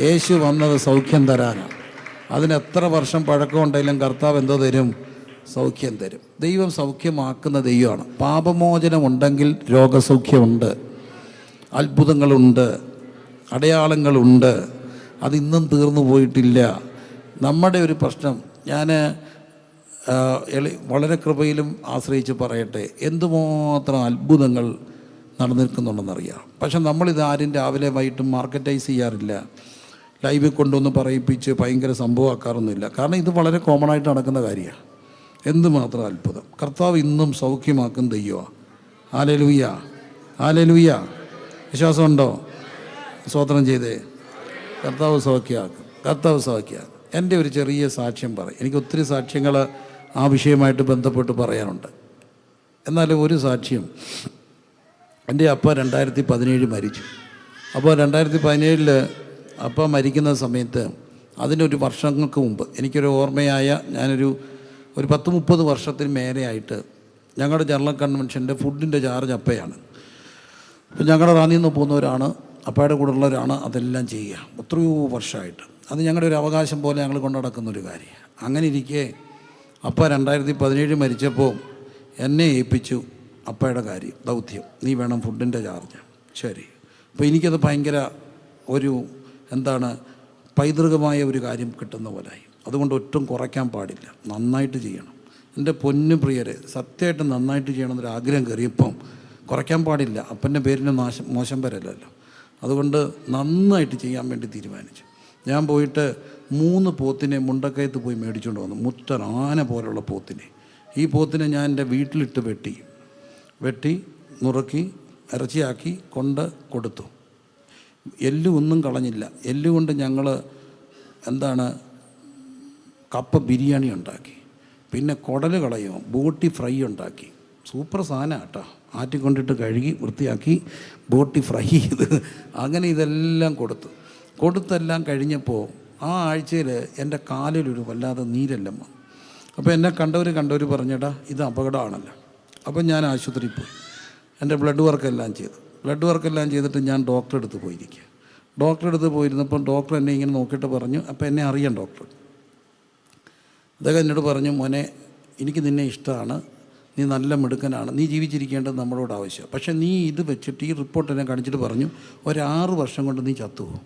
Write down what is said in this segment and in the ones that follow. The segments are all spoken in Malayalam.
യേശു വന്നത് സൗഖ്യം തരാനാണ്. അതിന് എത്ര വർഷം പഴക്കമുണ്ടെങ്കിലും കർത്താവ് എന്തോ തരും? സൗഖ്യം തരും. ദൈവം സൗഖ്യമാക്കുന്ന ദൈവമാണ്. പാപമോചനം ഉണ്ടെങ്കിൽ രോഗസൗഖ്യമുണ്ട്, അത്ഭുതങ്ങളുണ്ട്, അടയാളങ്ങളുണ്ട്. അതിന്നും തീർന്നു പോയിട്ടില്ല. നമ്മുടെ ഒരു പ്രശ്നം, ഞാൻ വളരെ കൃപയിലും ആശ്രയിച്ച് പറയട്ടെ, എന്തുമാത്രം അത്ഭുതങ്ങൾ നടന്നിരിക്കുന്നുണ്ടെന്നറിയാം. പക്ഷെ നമ്മളിത് ആരും രാവിലെ വൈകിട്ടും മാർക്കറ്റൈസ് ചെയ്യാറില്ല, ലൈവിൽ കൊണ്ടുവന്ന് പറയിപ്പിച്ച് ഭയങ്കര സംഭവമാക്കാറൊന്നുമില്ല. കാരണം ഇത് വളരെ കോമൺ ആയിട്ട് നടക്കുന്ന കാര്യമാണ്. എന്തുമാത്രം അത്ഭുതം! കർത്താവ് ഇന്നും സൗഖ്യമാക്കുന്ന ദൈവമാണ്. Hallelujah, hallelujah. വിശ്വാസമുണ്ടോ? സ്തോത്രം ചെയ്തേ. കർത്താവ് സൗഖ്യമാക്കും, കർത്താവ് സൗഖ്യമാക്കും. എൻ്റെ ഒരു ചെറിയ സാക്ഷ്യം പറയും. എനിക്ക് ഒത്തിരി സാക്ഷ്യങ്ങൾ ആ വിഷയമായിട്ട് ബന്ധപ്പെട്ട് പറയാനുണ്ട്. എന്നാലും ഒരു സാക്ഷ്യം, എൻ്റെ അപ്പ 2017 മരിച്ചു. അപ്പോൾ 2017 അപ്പ മരിക്കുന്ന സമയത്ത് അതിനൊരു വർഷങ്ങൾക്ക് മുമ്പ് എനിക്കൊരു ഓർമ്മയായ, ഞാനൊരു 10-30 വർഷത്തിന് മേലെയായിട്ട് ഞങ്ങളുടെ ജനറൽ കൺവെൻഷൻ്റെ ഫുഡിൻ്റെ ചാർജ് അപ്പയാണ്. അപ്പോൾ ഞങ്ങളുടെ റാന്നിയിൽ നിന്ന് പോകുന്നവരാണ്, അപ്പയുടെ കൂടെ ഉള്ളവരാണ് അതെല്ലാം ചെയ്യുക. എത്രയോ വർഷമായിട്ട് അത് ഞങ്ങളുടെ ഒരു അവകാശം പോലെ ഞങ്ങൾ കൊണ്ടു നടക്കുന്നൊരു കാര്യം. അങ്ങനെ ഇരിക്കെ അപ്പ 2017 മരിച്ചപ്പോൾ എന്നെ ഏൽപ്പിച്ചു അപ്പയുടെ കാര്യം, ദൗത്യം. നീ വേണം ഫുഡിൻ്റെ ചാർജ്. ശരി. അപ്പോൾ എനിക്കത് ഭയങ്കര ഒരു പൈതൃകമായ ഒരു കാര്യം കിട്ടുന്ന പോലായി. അതുകൊണ്ട് ഒട്ടും കുറയ്ക്കാൻ പാടില്ല, നന്നായിട്ട് ചെയ്യണം. എൻ്റെ പൊന്നു പ്രിയരെ, സത്യമായിട്ട് നന്നായിട്ട് ചെയ്യണമെന്നൊരു ആഗ്രഹം കയറിയപ്പം കുറയ്ക്കാൻ പാടില്ല. അപ്പൻ്റെ പേരിന് മോശം വരല്ലല്ലോ. അതുകൊണ്ട് നന്നായിട്ട് ചെയ്യാൻ വേണ്ടി തീരുമാനിച്ചു. ഞാൻ പോയിട്ട് 3 പോത്തിനെ മുണ്ടക്കയത്ത് പോയി മേടിച്ചുകൊണ്ട് വന്നു. മുറ്റൻ ആന പോലുള്ള പോത്തിനെ. ഈ പോത്തിനെ ഞാൻ എൻ്റെ വീട്ടിലിട്ട് വെട്ടി നുറുക്കി ഇറച്ചിയാക്കി കൊണ്ട് കൊടുത്തു. ഒന്നും കളഞ്ഞില്ല. കൊണ്ട് ഞങ്ങൾ കപ്പ ബിരിയാണി ഉണ്ടാക്കി. പിന്നെ കുടൽ കളയും ബോട്ടി ഫ്രൈ ഉണ്ടാക്കി. സൂപ്പർ സാധനം കേട്ടോ. ആറ്റിക്കൊണ്ടിട്ട് കഴുകി വൃത്തിയാക്കി ബോട്ടി ഫ്രൈ ചെയ്ത് അങ്ങനെ ഇതെല്ലാം കൊടുത്തെല്ലാം കഴിഞ്ഞപ്പോൾ ആ ആഴ്ചയിൽ എൻ്റെ കാലിലൊരു വല്ലാതെ നീരെല്ലാം വന്നു. അപ്പോൾ എന്നെ കണ്ടവർ പറഞ്ഞേടാ ഇത് അപകടമാണല്ലോ. അപ്പം ഞാൻ ആശുപത്രിയിൽ പോയി. എൻ്റെ ബ്ലഡ് വർക്കെല്ലാം ചെയ്തിട്ട് ഞാൻ ഡോക്ടറെ അടുത്ത് പോയിരിക്കുക. പോയിരുന്നപ്പം ഡോക്ടർ എന്നെ ഇങ്ങനെ നോക്കിയിട്ട് പറഞ്ഞു, അപ്പോൾ എന്നെ അറിയാം ഡോക്ടർ. അദ്ദേഹം എന്നോട് പറഞ്ഞു, മോനെ എനിക്ക് നിന്നെ ഇഷ്ടമാണ്, നീ നല്ല മിടുക്കനാണ്, നീ ജീവിച്ചിരിക്കേണ്ടത് നമ്മളോട് ആവശ്യമാണ്. പക്ഷേ നീ ഇത് വെച്ചിട്ട് ഈ റിപ്പോർട്ട് എന്നെ കാണിച്ചിട്ട് പറഞ്ഞു, 6 വർഷം കൊണ്ട് നീ ചത്തുപോകും,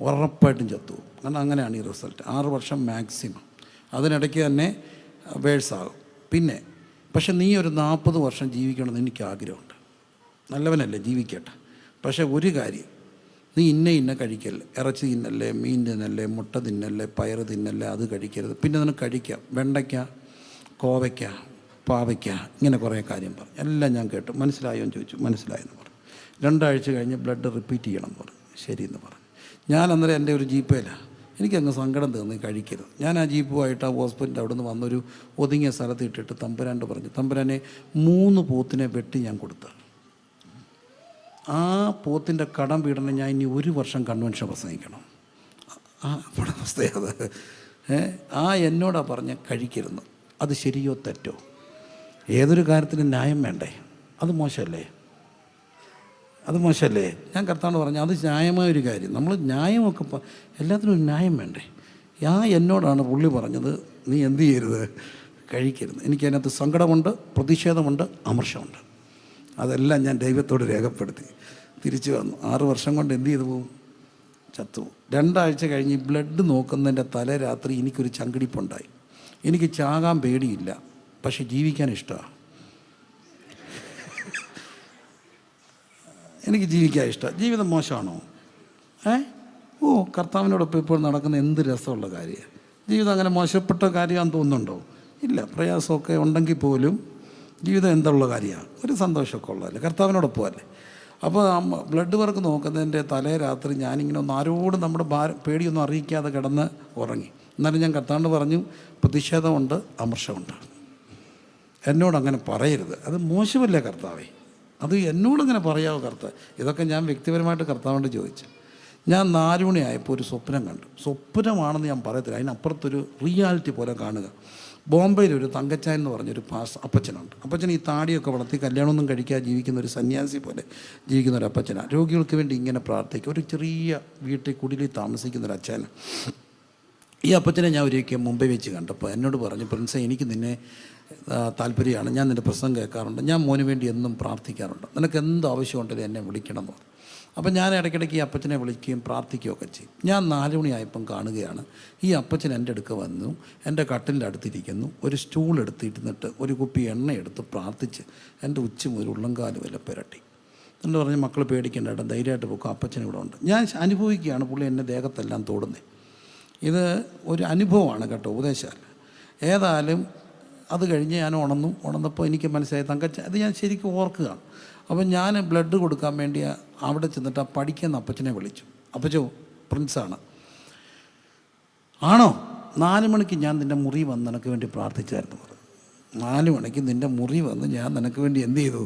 ഉറപ്പായിട്ടും ചത്തുപോകും. കാരണം അങ്ങനെയാണ് ഈ റിസൾട്ട്. 6 വർഷം മാക്സിമം. അതിനിടയ്ക്ക് തന്നെ വേഴ്സാകും. പക്ഷെ നീ ഒരു 40 വർഷം ജീവിക്കണമെന്ന് എനിക്ക് ആഗ്രഹമുണ്ട്. നല്ലവനല്ലേ, ജീവിക്കട്ടെ. പക്ഷേ ഒരു കാര്യം, നീ ഇന്ന കഴിക്കല്ലേ, ഇറച്ചി തിന്നല്ലേ, മീൻ തിന്നല്ലേ, മുട്ട തിന്നല്ലേ, പയർ തിന്നല്ലേ, അത് കഴിക്കരുത്. പിന്നെ നിനക്ക് കഴിക്കാം വെണ്ടയ്ക്ക, കോവയ്ക്ക, പാവയ്ക്ക, ഇങ്ങനെ കുറേ കാര്യം പറഞ്ഞു. എല്ലാം ഞാൻ കേട്ടു. മനസ്സിലായോ എന്ന് ചോദിച്ചു. മനസ്സിലായെന്ന് പറഞ്ഞു. 2 ആഴ്ച കഴിഞ്ഞ് ബ്ലഡ് റിപ്പീറ്റ് ചെയ്യണം എന്ന് പറഞ്ഞു. ശരിയെന്ന് പറഞ്ഞു. ഞാൻ അന്നേരം എൻ്റെ ഒരു ജീപ്പയിലാണ്. എനിക്കങ്ങ് സങ്കടം തോന്നി, കഴിക്കരുത്. ഞാൻ ആ ജീപ്പുമായിട്ട് ആ ഹോസ്പിറ്റലിൻ്റെ അവിടെ നിന്ന് വന്നൊരു ഒതുങ്ങിയ സ്ഥലത്ത് ഇട്ടിട്ട് തമ്പുരാൻ്റെ പറഞ്ഞു, തമ്പുരാനെ 3 പോത്തിനെ വെട്ടി ഞാൻ കൊടുത്ത. ആ പോത്തിൻ്റെ കടം വീടണം ഞാൻ ഇനി 1 വർഷം കൺവെൻഷൻ പ്രസംഗിക്കണം. അവിടെ അവസ്ഥയത് എന്നോടാ പറഞ്ഞ കഴിക്കരുത്. അത് ശരിയോ തെറ്റോ? ഏതൊരു കാര്യത്തിനും ന്യായം വേണ്ടേ? അത് മോശമല്ലേ? ഞാൻ കർത്താവിനോട് പറഞ്ഞു, അത് ന്യായമായൊരു കാര്യം. നമ്മൾ ന്യായമൊക്കെ എല്ലാത്തിനും ഒരു ന്യായം വേണ്ടേ? എന്നോടാണ് പുള്ളി പറഞ്ഞത്, നീ എന്ത് ചെയ്യരുത്, കഴിക്കരുത്. എനിക്കതിനകത്ത് സങ്കടമുണ്ട്, പ്രതിഷേധമുണ്ട്, അമർഷമുണ്ട്. അതെല്ലാം ഞാൻ ദൈവത്തോട് രേഖപ്പെടുത്തി തിരിച്ചു വന്നു. 6 വർഷം കൊണ്ട് എന്ത് ചെയ്തു പോകും? ചത്തുപോകും. 2 ആഴ്ച കഴിഞ്ഞ് ബ്ലഡ് നോക്കുന്നതിൻ്റെ തലേ രാത്രി എനിക്കൊരു ചങ്കിടിപ്പുണ്ടായി. എനിക്ക് ചാകാൻ പേടിയില്ല, പക്ഷെ ജീവിക്കാൻ ഇഷ്ടമാണ്. എനിക്ക് ജീവിക്കാൻ ഇഷ്ടമാണ്. ജീവിതം മോശമാണോ? കർത്താവിനോടൊപ്പം ഇപ്പോൾ നടക്കുന്ന എന്ത് രസമുള്ള കാര്യമാണ്. ജീവിതം അങ്ങനെ മോശപ്പെട്ട കാര്യമാണെന്ന് തോന്നുന്നുണ്ടോ? ഇല്ല. പ്രയാസമൊക്കെ ഉണ്ടെങ്കിൽ പോലും ജീവിതം എന്തുള്ള കാര്യമാണ്? ഒരു സന്തോഷമൊക്കെ ഉള്ളതല്ലേ, കർത്താവിനോടൊപ്പം അല്ലേ. അപ്പോൾ ബ്ലഡ് വർക്ക് നോക്കുന്നതിൻ്റെ തലേ രാത്രി ഞാനിങ്ങനെ ആരോടും നമ്മുടെ പേടിയൊന്നും അറിയിക്കാതെ കിടന്ന് ഉറങ്ങി. എന്നാലും ഞാൻ കർത്താവിനോട് പറഞ്ഞു, പ്രതിഷേധമുണ്ട്, അമർഷമുണ്ട്. എന്നോടങ്ങനെ പറയരുത്, അത് മോശമല്ലേ കർത്താവേ? അത് എന്നോടങ്ങനെ പറയാമോ കർത്താവ്? ഇതൊക്കെ ഞാൻ വ്യക്തിപരമായിട്ട് കർത്താവിനോട് ചോദിച്ചു. ഞാൻ 4 മണിയായപ്പോൾ ഒരു സ്വപ്നം കണ്ടു. സ്വപ്നമാണെന്ന് ഞാൻ പറയത്തില്ല, അതിനപ്പുറത്തൊരു റിയാലിറ്റി പോലെ കാണുക. ബോംബെയിൽ ഒരു തങ്കച്ചാൻ എന്ന് പറഞ്ഞൊരു അപ്പച്ചനുണ്ട്. അപ്പച്ചൻ ഈ താടിയൊക്കെ വളർത്തി കല്യാണമൊന്നും കഴിക്കാതെ ജീവിക്കുന്ന ഒരു സന്യാസി പോലെ ജീവിക്കുന്ന ഒരു അപ്പച്ചനാണ്. രോഗികൾക്ക് വേണ്ടി ഇങ്ങനെ പ്രാർത്ഥിക്കും. ഒരു ചെറിയ വീട്ടിൽ കുടിലിൽ താമസിക്കുന്ന ഒരു അച്ഛൻ. ഈ അപ്പച്ചനെ ഞാൻ ഒരിക്കൽ മുംബൈ വെച്ച് കണ്ടപ്പോൾ എന്നോട് പറഞ്ഞു, പ്രിൻസേ, എനിക്ക് നിന്നെ താല്പര്യമാണ്, ഞാൻ നിൻ്റെ പ്രസംഗം കേൾക്കാറുണ്ട്, ഞാൻ മോന് വേണ്ടി എന്നും പ്രാർത്ഥിക്കാറുണ്ട്, നിനക്ക് എന്ത് ആവശ്യമുണ്ടെങ്കിലും എന്നെ വിളിക്കണം എന്ന് പറഞ്ഞു. അപ്പം ഞാൻ ഇടയ്ക്കിടയ്ക്ക് ഈ അപ്പച്ചനെ വിളിക്കുകയും പ്രാർത്ഥിക്കുകയൊക്കെ ചെയ്യും. ഞാൻ 4 മണിയായപ്പം കാണുകയാണ് ഈ അപ്പച്ചൻ എൻ്റെ അടുക്ക വന്നു, എൻ്റെ കട്ടിലിൻ്റെ അടുത്തിരിക്കുന്നു, ഒരു സ്റ്റൂൾ എടുത്തിരുന്നിട്ട് ഒരു കുപ്പി എണ്ണ എടുത്ത് പ്രാർത്ഥിച്ച് എൻ്റെ ഉച്ച മുതൽ ഉള്ളംകാല് വരെ പുരട്ടി. എന്ന് പറഞ്ഞ് മക്കൾ പേടിക്കേണ്ട, ഏട്ടാ ധൈര്യമായിട്ട് പോക്കും, അപ്പച്ചൻ ഇവിടെ ഉണ്ട്. ഞാൻ അനുഭവിക്കുകയാണ്, പുള്ളി എന്നെ ദേഹത്തെല്ലാം തോടുന്നത്. ഇത് ഒരു അനുഭവമാണ് കേട്ടോ, ഉപദേശമല്ല. ഏതായാലും അത് കഴിഞ്ഞ് ഞാൻ ഉണർന്നപ്പോൾ എനിക്ക് മനസ്സിലായി തങ്കച്ച, അത് ഞാൻ ശരിക്കും ഓർക്കുകയാണ്. അപ്പം ഞാൻ ബ്ലഡ് കൊടുക്കാൻ വേണ്ടി അവിടെ ചെന്നിട്ട് ആ പഠിക്കുന്ന അപ്പച്ചനെ വിളിച്ചു. അപ്പച്ചോ, പ്രിൻസാണ്. ആണോ? 4 മണിക്ക് ഞാൻ നിൻ്റെ മുറി വന്ന് നിനക്ക് വേണ്ടി പ്രാർത്ഥിച്ചായിരുന്നു പറഞ്ഞു. 4 മണിക്ക് നിൻ്റെ മുറി വന്ന് ഞാൻ നിനക്ക് വേണ്ടി എന്ത് ചെയ്തു?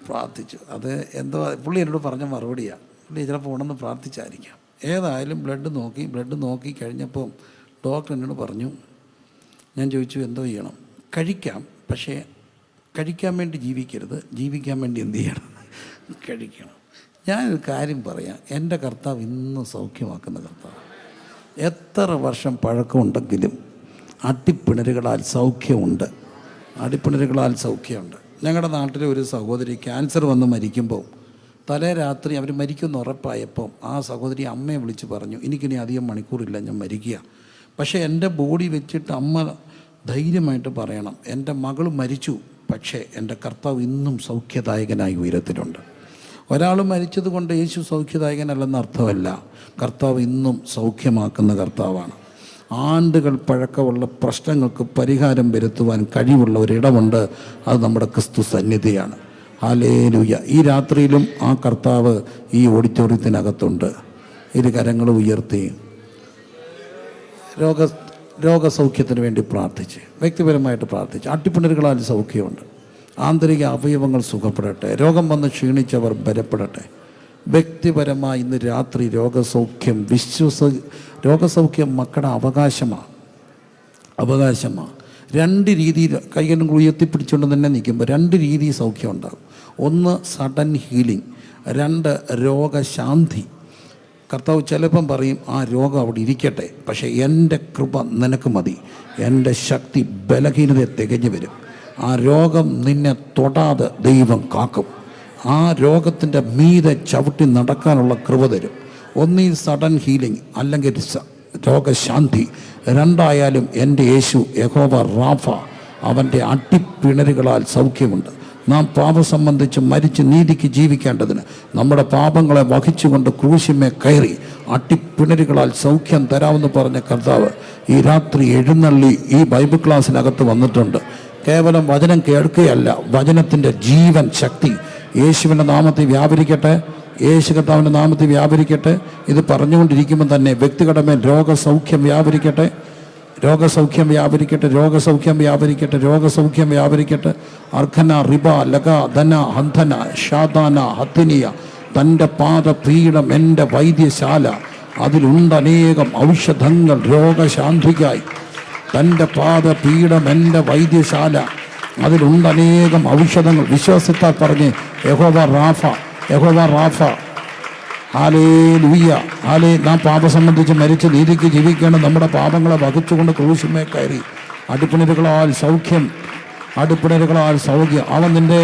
പ്രാർത്ഥിച്ചു. അത് എന്തോ പുള്ളി എന്നോട് പറഞ്ഞ മറുപടിയാണ്. പുള്ളി ചിലപ്പോൾ ഉണർന്ന് പ്രാർത്ഥിച്ചായിരിക്കാം. ഏതായാലും ബ്ലഡ് നോക്കി കഴിഞ്ഞപ്പോൾ ഡോക്ടർ എന്നോട് പറഞ്ഞു, ഞാൻ ചോദിച്ചു എന്തോ ചെയ്യണം? കഴിക്കാം, പക്ഷേ കഴിക്കാൻ വേണ്ടി ജീവിക്കരുത്, ജീവിക്കാൻ വേണ്ടി എന്ത് ചെയ്യണം? കഴിക്കണം. ഞാനൊരു കാര്യം പറയാം, എൻ്റെ കർത്താവ് ഇന്നും സൗഖ്യമാക്കുന്ന കർത്താവ്. എത്ര വർഷം പഴക്കമുണ്ടെങ്കിലും അടിപ്പിണരുകളാൽ സൗഖ്യമുണ്ട്, അടിപ്പിണരുകളാൽ സൗഖ്യമുണ്ട്. ഞങ്ങളുടെ നാട്ടിലെ ഒരു സഹോദരി ക്യാൻസർ വന്ന് മരിക്കുമ്പോൾ തലേ രാത്രി അവർ മരിക്കുമെന്ന് ഉറപ്പായപ്പം ആ സഹോദരി അമ്മയെ വിളിച്ച് പറഞ്ഞു, എനിക്കിനി അധികം മണിക്കൂറില്ല, ഞാൻ മരിക്കുക. പക്ഷേ എൻ്റെ ബോഡി വെച്ചിട്ട് അമ്മ ധൈര്യമായിട്ട് പറയണം, എൻ്റെ മകൾ മരിച്ചു, പക്ഷേ എൻ്റെ കർത്താവ് ഇന്നും സൗഖ്യദായകനായി ഉയരത്തിലുണ്ട്. ഒരാൾ മരിച്ചത് കൊണ്ട് യേശു സൗഖ്യദായകനല്ലെന്ന അർത്ഥമല്ല, കർത്താവ് ഇന്നും സൗഖ്യമാക്കുന്ന കർത്താവാണ്. ആണ്ടുകൾ പഴക്കമുള്ള പ്രശ്നങ്ങൾക്ക് പരിഹാരം വരുത്തുവാൻ കഴിവുള്ള ഒരിടമുണ്ട്, അത് നമ്മുടെ ക്രിസ്തു സന്നിധിയാണ്. ഹല്ലേലൂയ. ഈ രാത്രിയിലും ആ കർത്താവ് ഈ ഓഡിറ്റോറിയത്തിനകത്തുണ്ട്. ഇരു കരങ്ങൾ ഉയർത്തി രോഗസൗഖ്യത്തിന് വേണ്ടി പ്രാർത്ഥിച്ച്, വ്യക്തിപരമായിട്ട് പ്രാർത്ഥിച്ച്. അട്ടിപ്പിണരുകളാൽ സൗഖ്യമുണ്ട്. ആന്തരിക അവയവങ്ങൾ സുഖപ്പെടട്ടെ. രോഗം വന്ന് ക്ഷീണിച്ചവർ ബലപ്പെടട്ടെ. വ്യക്തിപരമായി ഇന്ന് രാത്രി രോഗസൗഖ്യം മക്കളുടെ അവകാശമാണ്. 2 രീതിയിൽ കൈകളും ഉയർത്തിപ്പിടിച്ചുകൊണ്ട് തന്നെ നിൽക്കുമ്പോൾ 2 രീതി സൗഖ്യം ഉണ്ടാകും. 1 സഡൻ ഹീലിംഗ്, 2 രോഗശാന്തി. കർത്താവ് ചിലപ്പം പറയും, ആ രോഗം അവിടെ ഇരിക്കട്ടെ, പക്ഷേ എൻ്റെ കൃപ നിനക്ക് മതി, എൻ്റെ ശക്തി ബലഹീനതയെ തികഞ്ഞു വരും. ആ രോഗം നിന്നെ തൊടാതെ ദൈവം കാക്കും. ആ രോഗത്തിൻ്റെ മീതെ ചവിട്ടി നടക്കാനുള്ള കൃപ തരും. 1 സഡൻ ഹീലിംഗ്, അല്ലെങ്കിൽ രോഗശാന്തി. 2 എൻ്റെ യേശു യഹോവ റാഫ, അവൻ്റെ അട്ടിപ്പിണരുകളാൽ സൗഖ്യമുണ്ട്. നാം പാപം സംബന്ധിച്ച് മരിച്ച് നീതിക്ക് ജീവിക്കേണ്ടതിന് നമ്മുടെ പാപങ്ങളെ വഹിച്ചുകൊണ്ട് ക്രൂശിന്മേൽ കയറി അട്ടിപ്പിണരുകളാൽ സൗഖ്യം തരാമെന്ന് പറഞ്ഞ കർത്താവ് ഈ രാത്രി എഴുന്നള്ളി ഈ ബൈബിൾ ക്ലാസ്സിനകത്ത് വന്നിട്ടുണ്ട്. കേവലം വചനം കേൾക്കുകയല്ല, വചനത്തിൻ്റെ ജീവൻ ശക്തി യേശുവിൻ്റെ നാമത്തിൽ വ്യാപരിക്കട്ടെ, യേശു കർത്താവിൻ്റെ നാമത്തിൽ വ്യാപരിക്കട്ടെ. ഇത് പറഞ്ഞുകൊണ്ടിരിക്കുമ്പോൾ തന്നെ വ്യക്തികളുടെ രോഗസൗഖ്യം വ്യാപരിക്കട്ടെ, രോഗസൗഖ്യം വ്യാപരിക്കട്ടെ, രോഗസൗഖ്യം വ്യാപരിക്കട്ടെ, രോഗസൗഖ്യം വ്യാപരിക്കട്ടെ. അർഖന റിബ ലഗ ധന ഹന്ധന ഷാദാന ഹത്തിനിയ. തൻ്റെ പാദപീഠം എൻ്റെ വൈദ്യശാല, അതിലുണ്ടനേകം ഔഷധങ്ങൾ രോഗശാന്തിക്കായി. തൻ്റെ പാദപീഠം എൻ്റെ വൈദ്യശാല, അതിലുണ്ടനേകം ഔഷധങ്ങൾ. വിശ്വാസത്താൽ പറഞ്ഞ് യഹോവ റാഫ, യഹോവ റാഫ. ഹല്ലേലൂയ, നാം പാപം സംബന്ധിച്ച് മരിച്ച് നീതിക്ക് ജീവിക്കേണ്ട നമ്മുടെ പാപങ്ങളെ വഹിച്ചുകൊണ്ട് ക്രൂശിന്മേൽ കയറി അടിപ്പിണരുകളാൽ സൗഖ്യം, അടിപ്പിണരുകളാൽ സൗഖ്യം. അവൻ നിൻ്റെ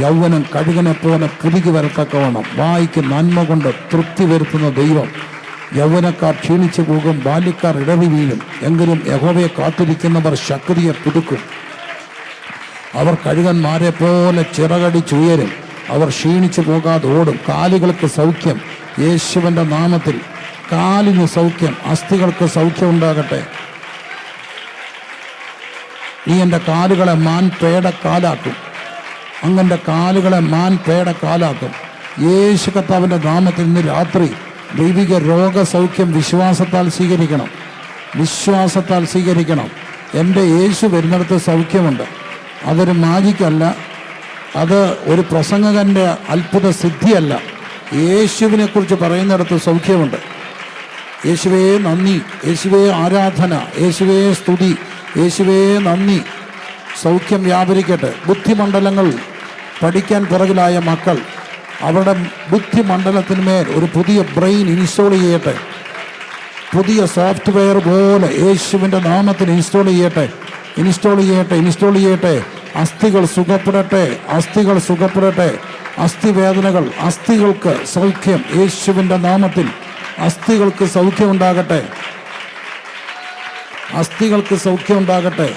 യൗവനം കഴുകനെ പോലെ പുതുക്കി വരത്തക്കവണ്ണം വായിക്ക് നന്മ കൊണ്ട് തൃപ്തി വരുത്തുന്ന ദൈവം. യൗവനക്കാർ ക്ഷീണിച്ചു പോകും, ബാല്യക്കാർ ഇടറി വീഴും, എങ്കിലും യഹോവയെ കാത്തിരിക്കുന്നവർ ശക്തിയെ പുതുക്കും. അവർ കഴുകന്മാരെ പോലെ ചിറകടിച്ചുയരും, അവർ ക്ഷീണിച്ചു പോകാതെ ഓടും. കാലുകൾക്ക് സൗഖ്യം യേശുവിൻ്റെ നാമത്തിൽ, കാലിന് സൗഖ്യം, അസ്ഥികൾക്ക് സൗഖ്യം ഉണ്ടാകട്ടെ. നീ എൻ്റെ കാലുകളെ മാൻപേടക്കാലാക്കും, അങ്ങൻ്റെ കാലുകളെ മാൻപേടക്കാലാക്കും. യേശു കർത്താവിൻ്റെ നാമത്തിൽ ഇന്ന് രാത്രി ദൈവിക രോഗസൗഖ്യം വിശ്വാസത്താൽ സ്വീകരിക്കണം, വിശ്വാസത്താൽ സ്വീകരിക്കണം. എൻ്റെ യേശു വരുന്നിടത്ത് സൗഖ്യമുണ്ട്. അതൊരു മാജിക്കല്ല, അത് ഒരു പ്രസംഗകൻ്റെ അത്ഭുത സിദ്ധിയല്ല. യേശുവിനെ കുറിച്ച് പറയുന്നിടത്ത് സൗഖ്യമുണ്ട്. യേശുവേ നന്ദി, യേശുവേ ആരാധന, യേശുവേ സ്തുതി, യേശുവേ നന്ദി. സൗഖ്യം വ്യാപരിക്കട്ടെ. ബുദ്ധിമണ്ഡലങ്ങൾ പഠിക്കാൻ പുറകിലായ മക്കൾ, അവരുടെ ബുദ്ധിമണ്ഡലത്തിന്മേൽ ഒരു പുതിയ ബ്രെയിൻ ഇൻസ്റ്റോൾ ചെയ്യട്ടെ. പുതിയ സോഫ്റ്റ്വെയർ പോലെ യേശുവിൻ്റെ നാമത്തിൽ ഇൻസ്റ്റോൾ ചെയ്യട്ടെ. അസ്ഥികൾ സുഖപ്പെടട്ടെ. അസ്ഥിവേദനകൾ, അസ്ഥികൾക്ക് സൗഖ്യം യേശുവിൻ്റെ നാമത്തിൽ. അസ്ഥികൾക്ക് സൗഖ്യം ഉണ്ടാകട്ടെ.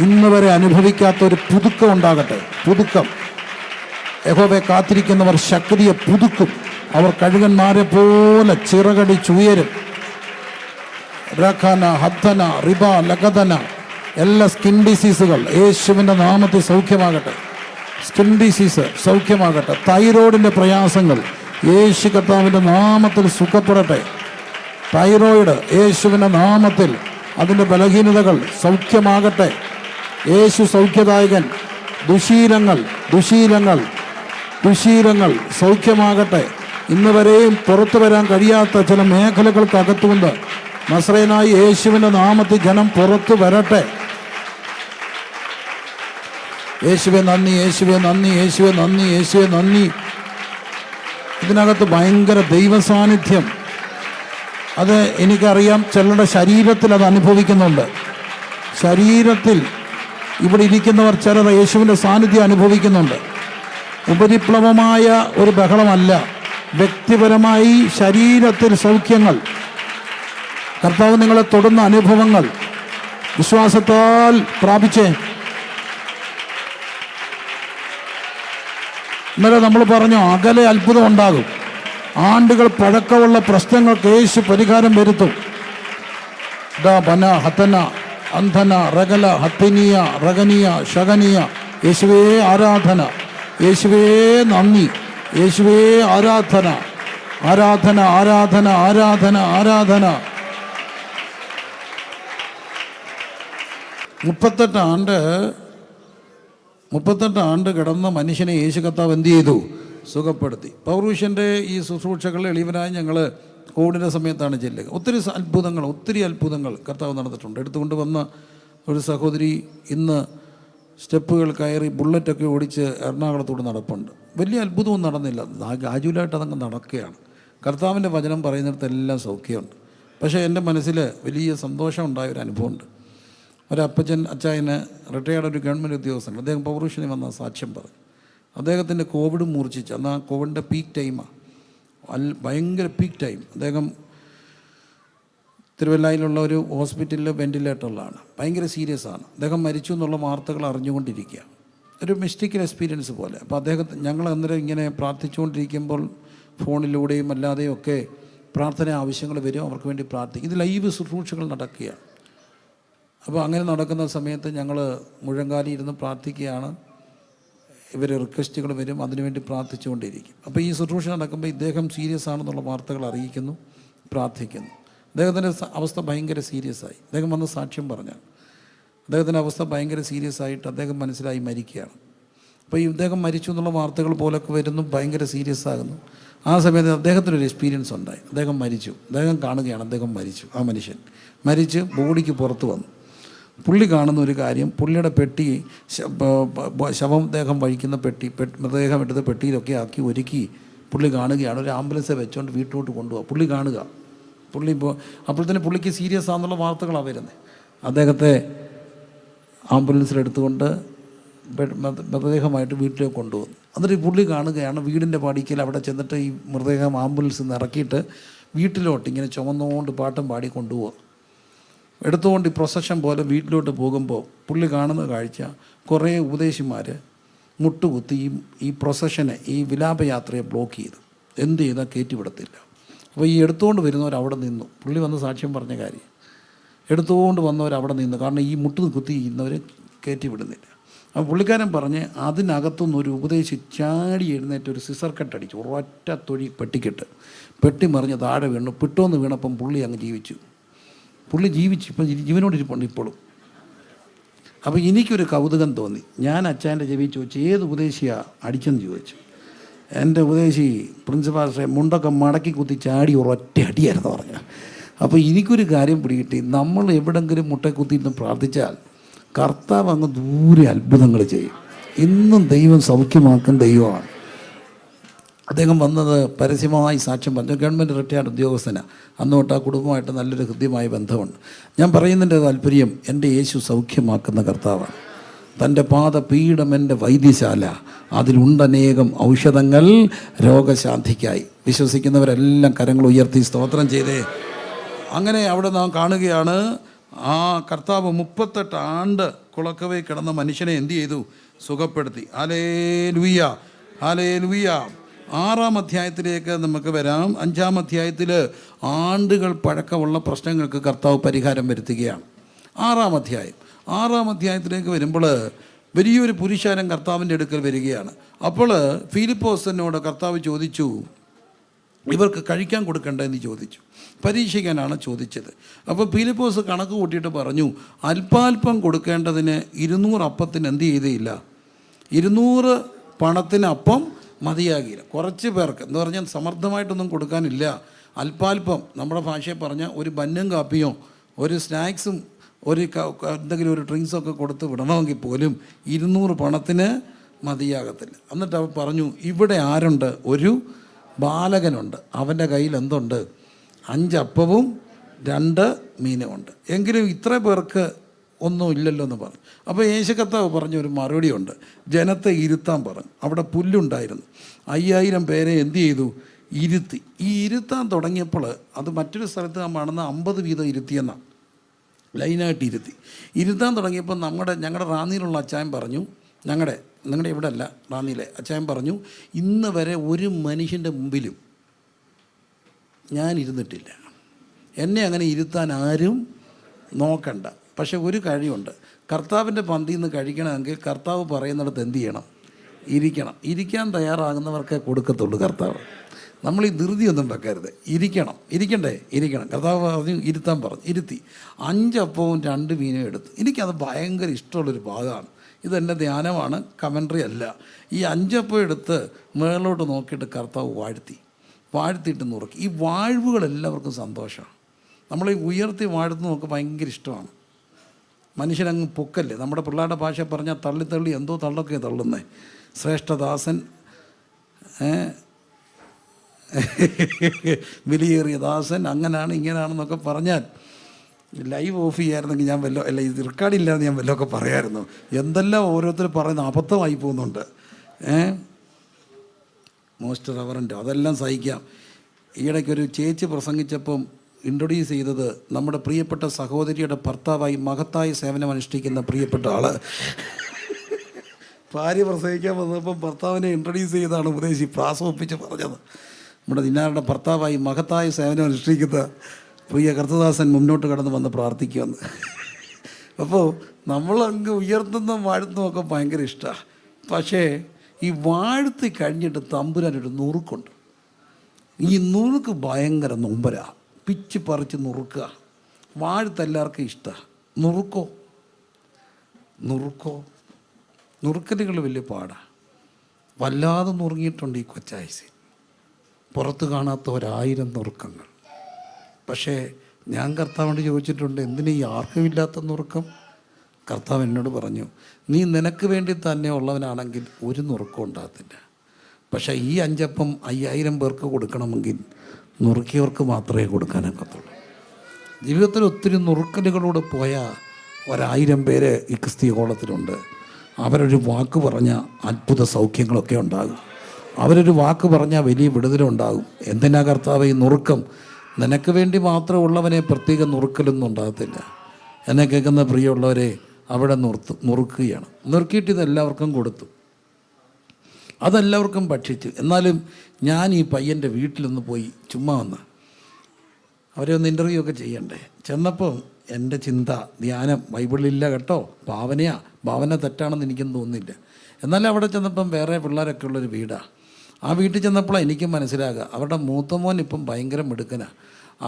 ഇന്ന് വരെ അനുഭവിക്കാത്ത ഒരു പുതുക്കം ഉണ്ടാകട്ടെ. യഹോവയെ കാത്തിരിക്കുന്നവർ ശക്തിയെ പുതുക്കും. അവർ കഴുകന്മാരെ പോലെ ചിറകടിച്ചുയരും. രഖന, ഹദ്ദന, റിബ, ലഗദന, എല്ലാ സ്കിൻ ഡിസീസുകൾ യേശുവിൻ്റെ നാമത്തിൽ സൗഖ്യമാകട്ടെ. സ്കിൻ ഡിസീസ് സൗഖ്യമാകട്ടെ. തൈറോയിഡിൻ്റെ പ്രയാസങ്ങൾ യേശു കർത്താവിൻ്റെ നാമത്തിൽ സുഖപ്പെടട്ടെ. തൈറോയിഡ് യേശുവിൻ്റെ നാമത്തിൽ, അതിൻ്റെ ബലഹീനതകൾ സൗഖ്യമാകട്ടെ. യേശു സൗഖ്യദായകൻ. ദുശീലങ്ങൾ സൗഖ്യമാകട്ടെ. ഇന്ന് വരെയും പുറത്തു വരാൻ കഴിയാത്ത ചില മേഖലകൾക്കകത്തുകൊണ്ട് നസ്രയനായ യേശുവിൻ്റെ നാമത്തിൽ ജനം പുറത്തു വരട്ടെ. യേശുവേ നന്ദി. ഇതിനകത്ത് ഭയങ്കര ദൈവസാന്നിധ്യം. അത് എനിക്കറിയാം. ചിലരുടെ ശരീരത്തിൽ അത് അനുഭവിക്കുന്നുണ്ട്. ശരീരത്തിൽ ഇവിടെ ഇരിക്കുന്നവർ ചിലർ യേശുവിൻ്റെ സാന്നിധ്യം അനുഭവിക്കുന്നുണ്ട്. ഉപരിപ്ലവമായ ഒരു ബഹളമല്ല, വ്യക്തിപരമായി ശരീരത്തിൽ സൗഖ്യങ്ങൾ. കർത്താവ് നിങ്ങളെ തൊടുന്ന അനുഭവങ്ങൾ വിശ്വാസത്താൽ പ്രാപിച്ചേ. ഇന്നലെ നമ്മൾ പറഞ്ഞു, അകലെ അത്ഭുതം ഉണ്ടാകും. ആണ്ടുകൾ പഴക്കമുള്ള പ്രശ്നങ്ങൾക്ക് യേശു പരിഹാരം വരുത്തും. ബന, ഹതന, അന്ധന, റഗല, ഹത്തിനിയ, റഗനിയ, ശഗനിയ. യേശുവേ ആരാധന, യേശുവേ നന്ദി, യേശുവേ ആരാധന. 38 ആണ്ട് കിടന്ന മനുഷ്യനെ യേശു കർത്താവ് എന്ത് ചെയ്തു? സുഖപ്പെടുത്തി. പൗരുഷൻ്റെ ഈ ശുശ്രൂഷകൾ എളിവനായി ഞങ്ങൾ കോവിഡിൻ്റെ സമയത്താണ് ചെല്ലുക. ഒത്തിരി അത്ഭുതങ്ങൾ കർത്താവ് നടന്നിട്ടുണ്ട്. എടുത്തുകൊണ്ട് വന്ന ഒരു സഹോദരി ഇന്ന് സ്റ്റെപ്പുകൾ കയറി ബുള്ളറ്റൊക്കെ ഓടിച്ച് എറണാകുളത്തോട് നടപ്പുണ്ട്. വലിയ അത്ഭുതമൊന്നും നടന്നില്ല, ഗ്രാജുവലായിട്ട് അതങ്ങ് നടക്കുകയാണ്. കർത്താവിൻ്റെ വചനം പറയുന്നിടത്തെല്ലാം സൗഖ്യമുണ്ട്. പക്ഷേ എൻ്റെ മനസ്സിൽ വലിയ സന്തോഷം ഉണ്ടായൊരു അനുഭവമുണ്ട്. അച്ചായന് റിട്ടയർഡ് ഒരു ഗവൺമെൻറ് ഉദ്യോഗസ്ഥൻ, അദ്ദേഹം പൗരുഷന് വന്ന സാക്ഷ്യം പറഞ്ഞു. അദ്ദേഹത്തിൻ്റെ കോവിഡ് മൂർച്ഛിച്ച്, അന്ന് ആ കോവിഡിൻ്റെ പീക്ക് ടൈമാണ്, ഭയങ്കര പീക്ക് ടൈം. അദ്ദേഹം തിരുവല്ലയിലുള്ള ഒരു ഹോസ്പിറ്റലിൽ വെൻറ്റിലേറ്ററിലാണ്, ഭയങ്കര സീരിയസ് ആണ്. അദ്ദേഹം മരിച്ചു എന്നുള്ള വാർത്തകൾ അറിഞ്ഞുകൊണ്ടിരിക്കുക, ഒരു മിസ്റ്റിക്കൽ എക്സ്പീരിയൻസ് പോലെ. അപ്പോൾ ഞങ്ങൾ അന്നേരം ഇങ്ങനെ പ്രാർത്ഥിച്ചുകൊണ്ടിരിക്കുമ്പോൾ ഫോണിലൂടെയും അല്ലാതെയും ഒക്കെ പ്രാർത്ഥന ആവശ്യങ്ങൾ വരും, അവർക്ക് വേണ്ടി പ്രാർത്ഥിക്കും. ഇത് ലൈവ് ശുശ്രൂഷകൾ നടക്കുകയാണ്. അപ്പോൾ അങ്ങനെ നടക്കുന്ന സമയത്ത് ഞങ്ങൾ മുഴങ്കാലി ഇരുന്ന് പ്രാർത്ഥിക്കുകയാണ്. ഇവർ റിക്വസ്റ്റുകൾ വരും, അതിനുവേണ്ടി പ്രാർത്ഥിച്ചുകൊണ്ടിരിക്കും. അപ്പോൾ ഈ ശുശ്രൂഷ നടക്കുമ്പോൾ ഇദ്ദേഹം സീരിയസ് ആണെന്നുള്ള വാർത്തകൾ അറിയിക്കുന്നു, പ്രാർത്ഥിക്കുന്നു. അദ്ദേഹത്തിൻ്റെ അവസ്ഥ ഭയങ്കര സീരിയസ് ആയി. അദ്ദേഹം വന്ന് സാക്ഷ്യം പറഞ്ഞാൽ അദ്ദേഹത്തിൻ്റെ അവസ്ഥ ഭയങ്കര സീരിയസ് ആയിട്ട് അദ്ദേഹം മനസ്സിലായി മരിക്കുകയാണ്. അപ്പോൾ ഈ ഇദ്ദേഹം മരിച്ചു എന്നുള്ള വാർത്തകൾ പോലൊക്കെ വരുന്നു, ഭയങ്കര സീരിയസ് ആകുന്നു. ആ സമയത്ത് അദ്ദേഹത്തിനൊരു എക്സ്പീരിയൻസ് ഉണ്ടായി. അദ്ദേഹം മരിച്ചു, അദ്ദേഹം കാണുകയാണ് അദ്ദേഹം മരിച്ചു. ആ മനുഷ്യൻ മരിച്ച് ബോഡിക്ക് പുറത്ത് വന്നു. പുള്ളി കാണുന്ന ഒരു കാര്യം, പുള്ളിയുടെ പെട്ടി, ശവദേഹം വഹിക്കുന്ന പെട്ടി, മൃതദേഹം എടുത്ത പെട്ടിയിലൊക്കെ ആക്കി ഒരുക്കി പുള്ളി കാണുകയാണ്. ഒരു ആംബുലൻസെ വെച്ചുകൊണ്ട് വീട്ടിലോട്ട് കൊണ്ടുപോകാം. പുള്ളി കാണുക, പുള്ളി അപ്പോഴത്തേന് പുള്ളിക്ക് സീരിയസ് ആണെന്നുള്ള വാർത്തകളാണ് വരുന്നത്. അദ്ദേഹത്തെ ആംബുലൻസിലെടുത്തുകൊണ്ട് മൃതദേഹമായിട്ട് വീട്ടിലേക്ക് കൊണ്ടുപോകുന്നു. എന്നിട്ട് ഈ പുള്ളി കാണുകയാണ് വീടിൻ്റെ പടിക്കൽ അവിടെ ചെന്നിട്ട് ഈ മൃതദേഹം ആംബുലൻസിൽ നിന്ന് ഇറക്കിയിട്ട് വീട്ടിലോട്ട് ഇങ്ങനെ ചുമന്നുകൊണ്ട് പാട്ടും പാടി കൊണ്ടുപോകും. എടുത്തുകൊണ്ട് ഈ പ്രൊസഷൻ പോലെ വീട്ടിലോട്ട് പോകുമ്പോൾ പുള്ളി കാണുന്ന കാഴ്ച, കുറേ ഉപദേശിമാർ മുട്ടുകുത്തി ഈ പ്രൊസഷനെ, ഈ വിലാപയാത്രയെ ബ്ലോക്ക് ചെയ്തു. എന്ത് ചെയ്താൽ കയറ്റിവിടത്തില്ല. അപ്പോൾ ഈ എടുത്തുകൊണ്ട് വരുന്നവർ അവിടെ നിന്നു. പുള്ളി വന്ന് സാക്ഷ്യം പറഞ്ഞ കാര്യം, എടുത്തുകൊണ്ട് വന്നവർ അവിടെ നിന്നു. കാരണം ഈ മുട്ട് കുത്തി ഇന്നവർ കയറ്റിവിടുന്നില്ല. അപ്പോൾ പുള്ളിക്കാരൻ പറഞ്ഞ് അതിനകത്തുനിന്ന് ഒരു ഉപദേശി ചാടി എഴുന്നേറ്റ് ഒരു സിസർ കട്ടടിച്ചു, ഒരൊറ്റ തൊഴി പെട്ടിക്കിട്ട് പെട്ടി മറിഞ്ഞ് താഴെ വീണു. പിട്ടോന്ന് വീണപ്പം പുള്ളി അങ്ങ് ജീവിച്ചു. ഇപ്പം ജീവനോടിരിപ്പുണ്ട് ഇപ്പോഴും. അപ്പോൾ എനിക്കൊരു കൗതുകം തോന്നി. ഞാൻ അച്ചാൻ്റെ ചെവി ചോദിച്ചു, ഏത് ഉപദേശിയാണ് അടിച്ചെന്ന് ചോദിച്ചു. എൻ്റെ ഉപദേശി പ്രിൻസിപ്പാൾ മുണ്ടൊക്കെ മടക്കി കുത്തി ചാടി ഒരൊറ്റ അടിയായിരുന്നു പറഞ്ഞു. അപ്പോൾ എനിക്കൊരു കാര്യം പിടികിട്ടി, നമ്മൾ എവിടെങ്കിലും മുട്ട കുത്തിയിട്ട് പ്രാർത്ഥിച്ചാൽ കർത്താവ് അങ്ങ് ദൂരെ അത്ഭുതങ്ങൾ ചെയ്യും. ഇന്നും ദൈവം സൗഖ്യമാക്കും ദൈവമാണ്. അദ്ദേഹം വന്നത് പരസ്യമായി സാക്ഷ്യം പറഞ്ഞു. ഗവൺമെൻറ് റിട്ടയർഡ് ഉദ്യോഗസ്ഥനാണ്. അന്ന് തൊട്ട് ആ കുടുംബമായിട്ട് നല്ലൊരു ഹൃദ്യമായ ബന്ധമുണ്ട്. ഞാൻ പറയുന്നതിൻ്റെ താല്പര്യം, എൻ്റെ യേശു സൗഖ്യമാക്കുന്ന കർത്താവാണ്. തൻ്റെ പാദപീഠം എൻ്റെ വൈദ്യശാല, അതിലുണ്ടനേകം ഔഷധങ്ങൾ രോഗശാന്തിക്കായി. വിശ്വസിക്കുന്നവരെല്ലാം കരങ്ങൾ ഉയർത്തി സ്തോത്രം ചെയ്തേ. അങ്ങനെ അവിടെ നാം കാണുകയാണ്, ആ കർത്താവ് 38 ആണ്ട് കുളക്കവേ കിടന്ന മനുഷ്യനെ എന്ത് ചെയ്തു? സുഖപ്പെടുത്തി. Hallelujah, hallelujah. 6-ാം അധ്യായത്തിലേക്ക് നമുക്ക് വരാം. 5-ാം അധ്യായത്തിൽ ആണ്ടുകൾ പഴക്കമുള്ള പ്രശ്നങ്ങൾക്ക് കർത്താവ് പരിഹാരം വരുത്തുകയാണ്. 6-ാം അധ്യായത്തിലേക്ക് വരുമ്പോൾ വലിയൊരു പുരുഷാരം കർത്താവിൻ്റെ അടുക്കൽ വരികയാണ്. അപ്പോൾ ഫിലിപ്പോസിനോട് കർത്താവ് ചോദിച്ചു, ഇവർക്ക് കഴിക്കാൻ കൊടുക്കണ്ടെന്ന് ചോദിച്ചു. പരീക്ഷിക്കാനാണ് ചോദിച്ചത്. അപ്പോൾ ഫിലിപ്പോസ് കണക്ക് കൂട്ടിയിട്ട് പറഞ്ഞു, അല്പാൽപ്പം കൊടുക്കേണ്ടതിന് 200 അപ്പത്തിന് എന്ത് ചെയ്തേയില്ല, 200 പണത്തിന് അപ്പം മതിയാകില്ല. കുറച്ച് പേർക്ക് എന്ന് പറഞ്ഞാൽ സമർത്ഥമായിട്ടൊന്നും കൊടുക്കാനില്ല. അല്പാൽപ്പം, നമ്മുടെ ഭാഷയിൽ പറഞ്ഞാൽ ഒരു ബന്നും കാപ്പിയോ ഒരു സ്നാക്സും ഒരു എന്തെങ്കിലും ഒരു ഡ്രിങ്ക്സൊക്കെ കൊടുത്ത് വിടണമെങ്കിൽ പോലും 200 പണത്തിന് മതിയാകത്തില്ല. എന്നിട്ട് അവൻ പറഞ്ഞു, ഇവിടെ ആരുണ്ട്? ഒരു ബാലകനുണ്ട്, അവൻ്റെ കയ്യിൽ എന്തുണ്ട്? 5 അപ്പവും 2 മീനും ഉണ്ട്, എങ്കിലും ഇത്ര പേർക്ക് ഒന്നും ഇല്ലല്ലോ എന്ന് പറഞ്ഞു. അപ്പോൾ യേശു കർത്താവ് പറഞ്ഞൊരു മറുപടിയുണ്ട്. ജനത്തെ ഇരുത്താൻ പറഞ്ഞു. അവിടെ പുല്ലുണ്ടായിരുന്നു. 5000 പേരെ എന്ത് ചെയ്തു? ഇരുത്തി. ഈ ഇരുത്താൻ തുടങ്ങിയപ്പോൾ അത് മറ്റൊരു സ്ഥലത്ത് നാം കാണുന്ന 50 വീതം ഇരുത്തിയെന്നാണ്, ലൈനായിട്ട് ഇരുത്താൻ തുടങ്ങിയപ്പോൾ ഞങ്ങളുടെ റാന്നിയിലുള്ള അച്ചായൻ പറഞ്ഞു, നിങ്ങളുടെ ഇവിടെ അല്ല, റാന്നിയിലെ അച്ചായൻ പറഞ്ഞു, ഇന്ന് വരെ ഒരു മനുഷ്യൻ്റെ മുമ്പിലും ഞാൻ ഇരുന്നിട്ടില്ല, എന്നെ അങ്ങനെ ഇരുത്താൻ ആരും നോക്കണ്ട. പക്ഷെ ഒരു കഴിവുണ്ട്, കർത്താവിൻ്റെ പന്തിയിൽ നിന്ന് കഴിക്കണമെങ്കിൽ കർത്താവ് പറയുന്നിടത്ത് എന്ത് ചെയ്യണം? ഇരിക്കാൻ തയ്യാറാകുന്നവർക്കേ കൊടുക്കത്തുള്ളൂ കർത്താവ്. നമ്മൾ ഈ ധൃതിയൊന്നും വെക്കരുത്. ഇരിക്കണ്ടേ? കർത്താവ് പറഞ്ഞു, ഇരുത്താൻ പറഞ്ഞു. ഇരുത്തി. 5 അപ്പവും 2 മീനും എടുത്തു. എനിക്കത് ഭയങ്കര ഇഷ്ടമുള്ളൊരു ഭാഗമാണ്. ഇതെൻ്റെ ധ്യാനമാണ്, കമൻട്രി അല്ല. ഈ 5 അപ്പം എടുത്ത് മേളിലോട്ട് നോക്കിയിട്ട് കർത്താവ് വാഴ്ത്തിയിട്ട് നുറുക്കി. ഈ വാഴ്വുകൾ എല്ലാവർക്കും സന്തോഷമാണ്. നമ്മൾ ഈ ഉയർത്തി വാഴ്ത്തുന്ന നമുക്ക് ഭയങ്കര ഇഷ്ടമാണ്. മനുഷ്യനങ്ങ് പൊക്കല്ലേ. നമ്മുടെ പിള്ളേരുടെ ഭാഷ പറഞ്ഞാൽ തള്ളി എന്തോ തള്ളൊക്കെ തള്ളുന്നേ. ശ്രേഷ്ഠദാസൻ, വിലയേറിയ ദാസൻ, അങ്ങനെയാണ് ഇങ്ങനെയാണെന്നൊക്കെ പറഞ്ഞാൽ ലൈവ് ഓഫ് ചെയ്യായിരുന്നെങ്കിൽ ഞാൻ ഇത് റെക്കോർഡില്ലാതെ ഞാൻ വല്ലതൊക്കെ പറയാമായിരുന്നു. എന്തെല്ലാം ഓരോരുത്തർ പറയുന്ന അബദ്ധമായി പോകുന്നുണ്ട്. മോസ്റ്റ് റവറൻ്റ്, അതെല്ലാം സഹിക്കാം. ഈയിടയ്ക്കൊരു ചേച്ചി പ്രസംഗിച്ചപ്പം ഇൻട്രൊഡ്യൂസ് ചെയ്തത് നമ്മുടെ പ്രിയപ്പെട്ട സഹോദരിയുടെ ഭർത്താവായി മഹത്തായ സേവനം അനുഷ്ഠിക്കുന്ന പ്രിയപ്പെട്ട ആള്. ഭാര്യ പ്രസംഗിക്കാൻ വന്നപ്പം ഭർത്താവിനെ ഇൻട്രൊഡ്യൂസ് ചെയ്താണ് ഉപദേശി പ്രാസമൊപ്പിച്ച് പറഞ്ഞത്. നമ്മുടെ ദിനാരുടെ ഭർത്താവായി മഹത്തായ സേവനം അനുഷ്ഠിക്കുന്ന പ്രിയ കർത്തദാസൻ മുന്നോട്ട് കടന്ന് വന്ന് പ്രാർത്ഥിക്കുമെന്ന്. അപ്പോൾ നമ്മളങ്ങ് ഉയർത്തുന്ന വാഴ്ത്തുന്നതൊക്കെ ഭയങ്കര ഇഷ്ടമാണ്. പക്ഷേ ഈ വാഴ്ത്തി കഴിഞ്ഞിട്ട് തമ്പുരാനൊരു നുറുക്കുണ്ട്. ഈ നുറുക്ക് ഭയങ്കര നൊമ്പരാണ്. പിച്ച് പറിച്ച് നുറുക്കുക. വാഴ്ത്ത് എല്ലാവർക്കും ഇഷ്ടമാണ്. നുറുക്കലുകൾ വലിയ പാടാണ്. വല്ലാതെ നുറുങ്ങിയിട്ടുണ്ട് ഈ കൊച്ചായസ്. പുറത്ത് കാണാത്ത 1000 നുറുക്കങ്ങൾ. പക്ഷേ ഞാൻ കർത്താവിനോട് ചോദിച്ചിട്ടുണ്ട്, എന്തിനീ ആർക്കുമില്ലാത്ത നുറുക്കം? കർത്താവ് എന്നോട് പറഞ്ഞു, നീ നിനക്ക് വേണ്ടി തന്നെ ഉള്ളവനാണെങ്കിൽ ഒരു നുറുക്കം ഉണ്ടാകത്തില്ല. പക്ഷേ ഈ 5 അപ്പം 5000 പേർക്ക് കൊടുക്കണമെങ്കിൽ നുറുക്കിയവർക്ക് മാത്രമേ കൊടുക്കാനൊക്കത്തുള്ളൂ. ജീവിതത്തിൽ ഒത്തിരി നുറുക്കലുകളോട് പോയ 1000 പേര് ഈ ക്രിസ്തീയ കോളത്തിലുണ്ട്. അവരൊരു വാക്ക് പറഞ്ഞാൽ അത്ഭുത സൗഖ്യങ്ങളൊക്കെ ഉണ്ടാകും. അവരൊരു വാക്ക് പറഞ്ഞാൽ വലിയ വിടുതലുണ്ടാകും. എന്തിനാ കർത്താവ് ഈ നുറുക്കം? നിനക്ക് വേണ്ടി മാത്രം ഉള്ളവനെ പ്രത്യേക നുറുക്കലൊന്നും ഉണ്ടാകത്തില്ല. എന്നെ കേൾക്കുന്ന പ്രിയമുള്ളവരെ, അവിടെ നുറുക്കുകയാണ്. നുറുക്കിയിട്ട് ഇതെല്ലാവർക്കും കൊടുത്തു, അതെല്ലാവർക്കും ഭക്ഷിച്ചു. എന്നാലും ഞാൻ ഈ പയ്യൻ്റെ വീട്ടിലൊന്ന് പോയി ചുമ്മാ വന്ന് അവരെ ഒന്ന് ഇൻ്റർവ്യൂ ഒക്കെ ചെയ്യണ്ടേ. ചെന്നപ്പോൾ എൻ്റെ ചിന്ത, ധ്യാനം, ബൈബിളിലില്ല കേട്ടോ, ഭാവന തെറ്റാണെന്ന് എനിക്കൊന്നും തോന്നുന്നില്ല. എന്നാലും അവിടെ ചെന്നപ്പം വേറെ പിള്ളേരൊക്കെ ഉള്ളൊരു വീടാണ്. ആ വീട്ടിൽ ചെന്നപ്പോഴാണ് എനിക്കും മനസ്സിലാകുക, അവരുടെ മൂത്തമോൻ ഇപ്പം ഭയങ്കര മിടുക്കനാണ്.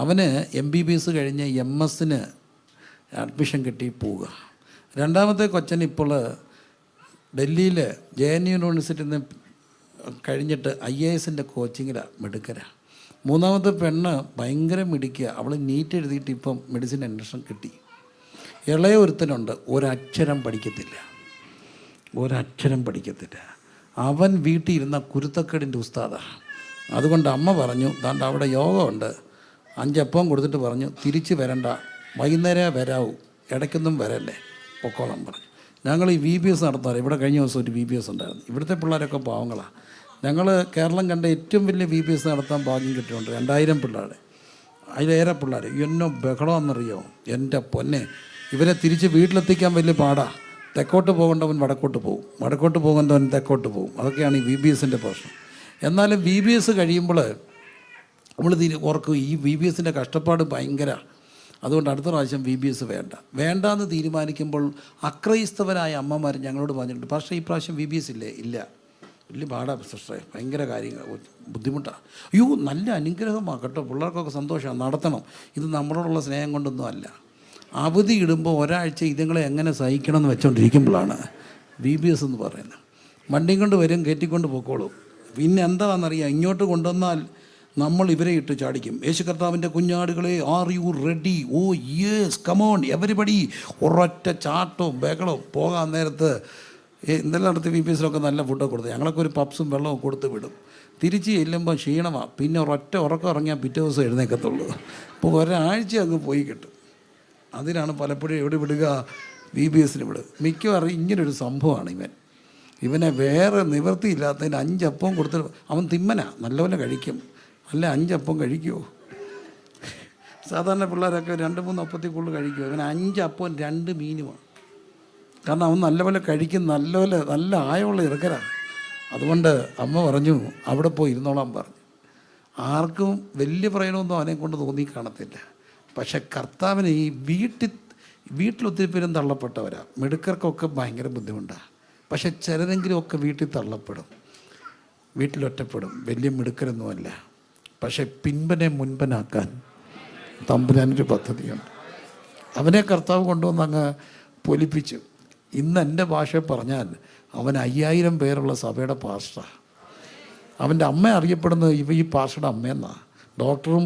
അവന് MBBS കഴിഞ്ഞ് MS അഡ്മിഷൻ കിട്ടി പോവുക. രണ്ടാമത്തെ കൊച്ചൻ ഇപ്പോൾ ഡൽഹിയിൽ JNU യൂണിവേഴ്സിറ്റിയിൽ നിന്ന് കഴിഞ്ഞിട്ട് IAS കോച്ചിങ്ങിലാണ്, മിടുക്കനാണ്. മൂന്നാമത്തെ പെണ്ണ് ഭയങ്കര മിടിക്കുക. അവൾ നീറ്റ് എഴുതിയിട്ട് ഇപ്പം മെഡിസിൻ അന്വേഷണം കിട്ടി. ഇളയ ഒരുത്തനുണ്ട്, ഒരക്ഷരം പഠിക്കത്തില്ല. അവൻ വീട്ടിൽ ഇരുന്ന കുരുത്തക്കേടിൻ്റെ ഉസ്താദാണ്. അതുകൊണ്ട് അമ്മ പറഞ്ഞു, ദാണ്ട് അവിടെ യോഗമുണ്ട്, 5 അപ്പം കൊടുത്തിട്ട് പറഞ്ഞു തിരിച്ച് വരണ്ട, വൈകുന്നേരം വരാവൂ, ഇടയ്ക്കൊന്നും വരല്ലേ, പൊക്കോളം പറഞ്ഞു. ഞങ്ങൾ ഈ VBS നടത്താറ്. ഇവിടെ കഴിഞ്ഞ ദിവസം ഒരു VBS ഉണ്ടായിരുന്നു. ഇവിടുത്തെ പിള്ളേരൊക്കെ പാവങ്ങളാണ്. ഞങ്ങൾ കേരളം കണ്ട ഏറ്റവും വലിയ VBS നടത്താൻ ഭാഗ്യം കിട്ടിയിട്ടുണ്ട്. 2000 പിള്ളേർ, അതിലേറെ പിള്ളേർ. എന്നോ ബഹളമെന്നറിയോ എൻ്റെ പൊന്നെ. ഇവരെ തിരിച്ച് വീട്ടിലെത്തിക്കാൻ വലിയ പാടാണ്. തെക്കോട്ട് പോകേണ്ടവൻ വടക്കോട്ട് പോകും, വടക്കോട്ട് പോകേണ്ടവൻ തെക്കോട്ട് പോകും. അതൊക്കെയാണ് ഈ VBSൻ്റെ പ്രശ്നം. എന്നാലും VBS കഴിയുമ്പോൾ നമ്മൾ ഓർക്കും ഈ VBSൻ്റെ കഷ്ടപ്പാട് ഭയങ്കര. അതുകൊണ്ട് അടുത്ത പ്രാവശ്യം VBS വേണ്ടാന്ന് തീരുമാനിക്കുമ്പോൾ അക്രൈസ്തവരായ അമ്മമാർ ഞങ്ങളോട് പറഞ്ഞിട്ടുണ്ട്, പക്ഷേ ഈ പ്രാവശ്യം VBS ഇല്ല, വലിയ പാടാണ് സിസ്റ്ററെ, ഭയങ്കര കാര്യങ്ങൾ, ബുദ്ധിമുട്ടാണ്. അയ്യോ നല്ല അനുഗ്രഹമാണ് കേട്ടോ, പിള്ളേർക്കൊക്കെ സന്തോഷമാണ്, നടത്തണം. ഇത് നമ്മളോടുള്ള സ്നേഹം കൊണ്ടൊന്നും അല്ല. അവധി ഇടുമ്പോൾ ഒരാഴ്ച ഇതുങ്ങളെ എങ്ങനെ സഹിക്കണം എന്ന് വെച്ചുകൊണ്ടിരിക്കുമ്പോഴാണ് VBS എന്ന് പറയുന്നത്. വണ്ടിയും കൊണ്ട് വരും, കയറ്റിക്കൊണ്ട് പോയിക്കോളും. പിന്നെ എന്താണെന്നറിയാം, ഇങ്ങോട്ട് കൊണ്ടുവന്നാൽ നമ്മൾ ഇവരെ ഇട്ട് ചാടിക്കും. യേശു കർത്താവിൻ്റെ കുഞ്ഞാടുകളെ, are you ready? Oh yes, come on everybody. ഒരൊറ്റ ചാട്ടവും ബഹളവും. പോകാൻ നേരത്ത് ഇന്നലെ നടത്തി VBSലൊക്കെ നല്ല ഫുഡൊക്കെ കൊടുത്തു. ഞങ്ങളൊക്കെ ഒരു പപ്സും വെള്ളവും കൊടുത്ത് വിടും. തിരിച്ച് ചെല്ലുമ്പോൾ ക്ഷീണമാണ്. പിന്നെ ഒരൊറ്റ ഉറക്കം ഇറങ്ങിയാൽ പിറ്റേ ദിവസം എഴുന്നേക്കത്തുള്ളൂ. അപ്പോൾ ഒരാഴ്ച അങ്ങ് പോയി കിട്ടും. അതിനാണ് പലപ്പോഴും എവിടെ വിടുക, VBSന് വിടുക. മിക്കവാറും ഇങ്ങനൊരു സംഭവമാണ് ഇവനെ വേറെ നിവൃത്തിയില്ലാത്തതിന് 5 അപ്പം കൊടുത്തിട്ട് അവൻ തിമ്മനാ, നല്ലപോലെ കഴിക്കും. അല്ല 5 അപ്പം കഴിക്കുമോ? സാധാരണ പിള്ളേരൊക്കെ 2-3 അപ്പത്തിൽ കൂടുതൽ കഴിക്കുമോ? ഇവൻ 5 അപ്പവും 2 മീനുമാണ്. കാരണം അവൻ നല്ലപോലെ കഴിക്കും, നല്ല ആയമുള്ള ഇറക്കരാണ്. അതുകൊണ്ട് അമ്മ പറഞ്ഞു അവിടെ പോയി ഇരുന്നോളാൻ പറഞ്ഞു. ആർക്കും വലിയ പ്രയോജനമൊന്നും അവനെ കൊണ്ട് തോന്നി കാണത്തില്ല. പക്ഷെ കർത്താവിന് ഈ വീട്ടിലൊത്തിരി പേരും തള്ളപ്പെട്ടവരാണ്. മിടുക്കർക്കൊക്കെ ഭയങ്കര ബുദ്ധിമുട്ടാണ്. പക്ഷെ ചിലരെങ്കിലുമൊക്കെ വീട്ടിൽ തള്ളപ്പെടും, വീട്ടിലൊറ്റപ്പെടും. വലിയ മിടുക്കരൊന്നുമല്ല. പക്ഷെ പിൻപനെ മുൻപനാക്കാൻ തമ്പുരാനൊരു പദ്ധതിയുണ്ട്. അവനെ കർത്താവ് കൊണ്ടുവന്ന് അങ്ങ് പൊലിപ്പിച്ചു. ഇന്ന് എൻ്റെ ഭാഷയിൽ പറഞ്ഞാൽ അവൻ 5000 പേരുള്ള സഭയുടെ പാസ്റ്ററാണ്. അവൻ്റെ അമ്മ അറിയപ്പെടുന്നത് ഈ പാസ്റ്ററുടെ അമ്മയെന്നാണ്. ഡോക്ടറും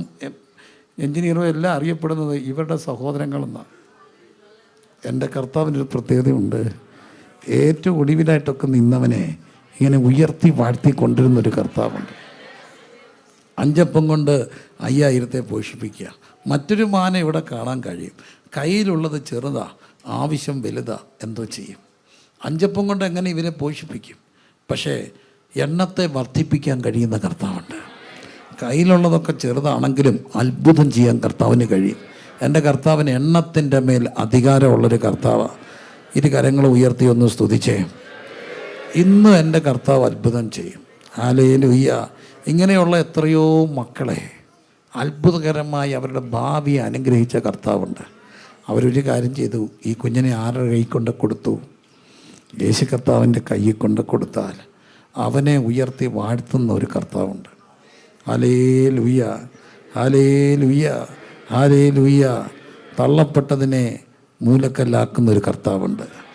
എൻജിനീയറും എല്ലാം അറിയപ്പെടുന്നത് ഇവരുടെ സഹോദരങ്ങളെന്നാണ്. എൻ്റെ കർത്താവിനൊരു പ്രത്യേകതയുണ്ട്. ഏറ്റവും ഒടുവിലായിട്ടൊക്കെ നിന്നവനെ ഇങ്ങനെ ഉയർത്തി വാഴ്ത്തി കൊണ്ടിരുന്നൊരു കർത്താവുണ്ട്. 5 അപ്പം കൊണ്ട് 5000 പോഷിപ്പിക്കുക. മറ്റൊരു മാന ഇവിടെ കാണാൻ കഴിയും. കയ്യിലുള്ളത് ചെറുതാ, ആവശ്യം വലുതാ, എന്തോ ചെയ്യും. 5 അപ്പം കൊണ്ട് എങ്ങനെ ഇവരെ പോഷിപ്പിക്കും? പക്ഷേ എണ്ണത്തെ വർദ്ധിപ്പിക്കാൻ കഴിയുന്ന കർത്താവുണ്ട്. കയ്യിലുള്ളതൊക്കെ ചെറുതാണെങ്കിലും അത്ഭുതം ചെയ്യാൻ കർത്താവിന് കഴിയും. എൻ്റെ കർത്താവിന് എണ്ണത്തിൻ്റെ മേൽ അധികാരമുള്ളൊരു കർത്താവാണ്. ഇരു കരങ്ങൾ ഉയർത്തി ഒന്ന് സ്തുതിച്ചേ. ഇന്ന് എൻ്റെ കർത്താവ് അത്ഭുതം ചെയ്യും. ഹല്ലേലൂയ. ഇങ്ങനെയുള്ള എത്രയോ മക്കളെ അത്ഭുതകരമായി അവരുടെ ഭാവിയെ അനുഗ്രഹിച്ച കർത്താവുണ്ട്. അവരൊരു കാര്യം ചെയ്തു, ഈ കുഞ്ഞിനെ ആരുടെ കൈ കൊണ്ട് കൊടുത്തു? യേശു കർത്താവിൻ്റെ കയ്യിൽ കൊണ്ട് കൊടുത്താൽ അവനെ ഉയർത്തി വാഴ്ത്തുന്ന ഒരു കർത്താവുണ്ട്. Hallelujah, hallelujah, hallelujah. തള്ളപ്പെട്ടതിനെ മൂലക്കല്ലാക്കുന്ന ഒരു കർത്താവുണ്ട്.